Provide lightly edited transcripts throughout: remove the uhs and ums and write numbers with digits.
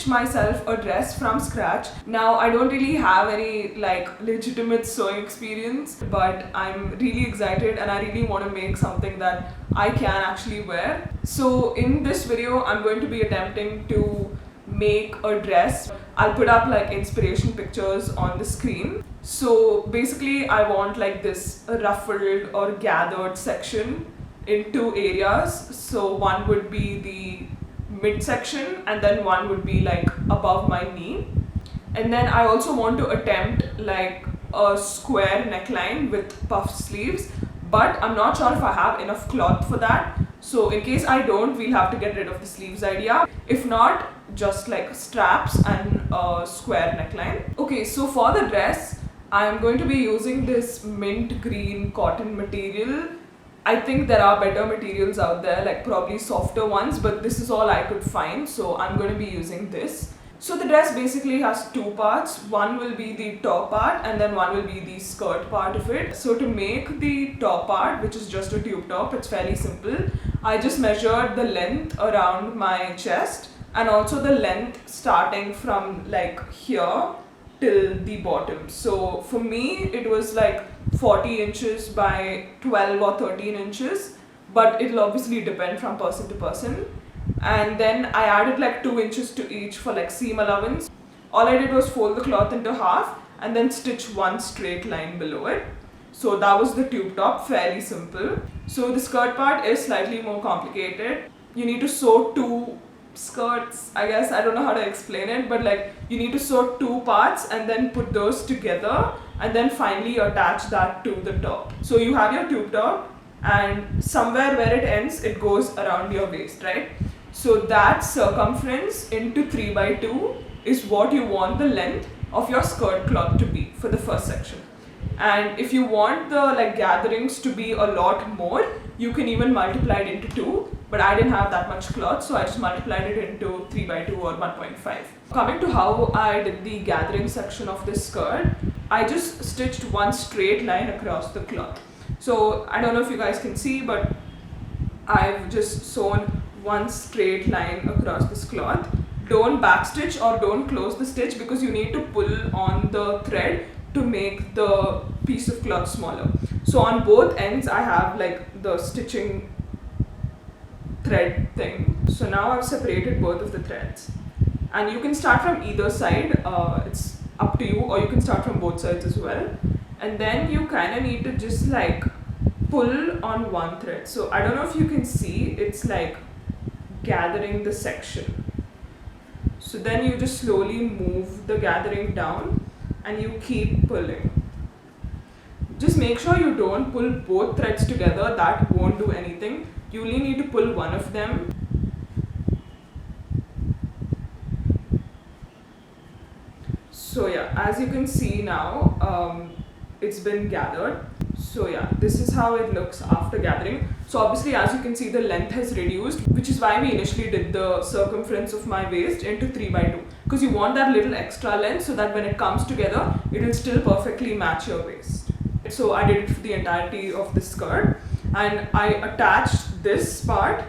myself a dress from scratch. Now I don't really have any like legitimate sewing experience, but I'm really excited and I really want to make something that I can actually wear. So in this video I'm going to be attempting to make a dress. I'll put up like inspiration pictures on the screen. So basically I want like this ruffled or gathered section in two areas. So one would be the midsection and then one would be like above my knee. And then I also want to attempt like a square neckline with puff sleeves, but I'm not sure if I have enough cloth for that. So in case I don't, we'll have to get rid of the sleeves idea. If not, just like straps and a square neckline. Okay, so for the dress, I'm going to be using this mint green cotton material. I think there are better materials out there, like probably softer ones, but this is all I could find, so I'm going to be using this. So the dress basically has two parts. One will be the top part and then one will be the skirt part of it. So to make the top part, which is just a tube top, it's fairly simple. I just measured the length around my chest and also the length starting from like here till the bottom. So for me it was like 40 inches by 12 or 13 inches, but it'll obviously depend from person to person. And then I added like 2 inches to each for like seam allowance. All I did was fold the cloth into half and then stitch one straight line below it. So that was the tube top, fairly simple. So the skirt part is slightly more complicated. You need to sew two skirts, I guess, I don't know how to explain it, but like you need to sew two parts and then put those together and then finally attach that to the top. So you have your tube top and somewhere where it ends it goes around your waist, right? So that circumference into 3 by 2 is what you want the length of your skirt cloth to be for the first section. And if you want the like gatherings to be a lot more, you can even multiply it into 2, but I didn't have that much cloth, so I just multiplied it into 3 by 2 or 1.5. Coming to how I did the gathering section of this skirt, I just stitched one straight line across the cloth. So I don't know if you guys can see, but I've just sewn one straight line across this cloth. Don't backstitch or don't close the stitch because you need to pull on the thread to make the piece of cloth smaller. So on both ends I have like the stitching thread thing. So now I've separated both of the threads and you can start from either side, it's up to you, or you can start from both sides as well. And then you kind of need to just like pull on one thread. So I don't know if you can see, it's like gathering the section. So then you just slowly move the gathering down and you keep pulling. Just make sure you don't pull both threads together, that won't do anything. You only need to pull one of them. So yeah, as you can see now, it's been gathered. So yeah, this is how it looks after gathering. So obviously as you can see the length has reduced, which is why we initially did the circumference of my waist into 3 by 2. Because you want that little extra length so that when it comes together, it will still perfectly match your waist. So I did it for the entirety of the skirt and I attached this part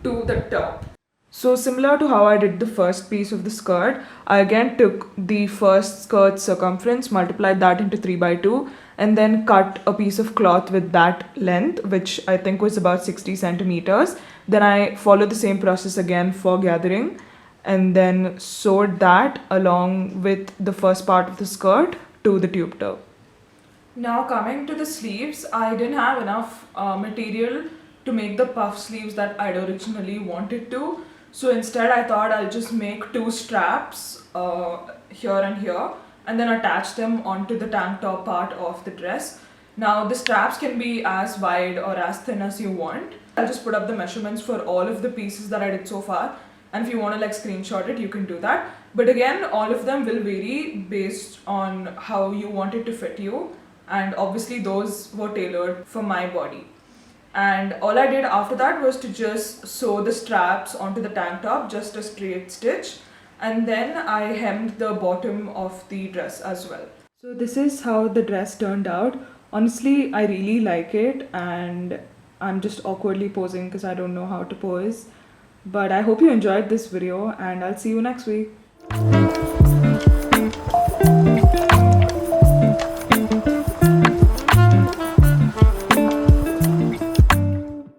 to the top. So similar to how I did the first piece of the skirt, I again took the first skirt circumference, multiplied that into 3 by 2 and then cut a piece of cloth with that length, which I think was about 60 centimeters. Then I followed the same process again for gathering and then sewed that along with the first part of the skirt to the tube top. Now coming to the sleeves, I didn't have enough material to make the puff sleeves that I'd originally wanted to. So instead I thought I'll just make two straps here and here and then attach them onto the tank top part of the dress. Now the straps can be as wide or as thin as you want. I'll just put up the measurements for all of the pieces that I did so far, and if you want to like screenshot it, you can do that. But again, all of them will vary based on how you want it to fit you, and obviously those were tailored for my body. And all I did after that was to just sew the straps onto the tank top, just a straight stitch, and then I hemmed the bottom of the dress as well. So this is how the dress turned out. Honestly, I really like it, and I'm just awkwardly posing because I don't know how to pose. But I hope you enjoyed this video, and I'll see you next week.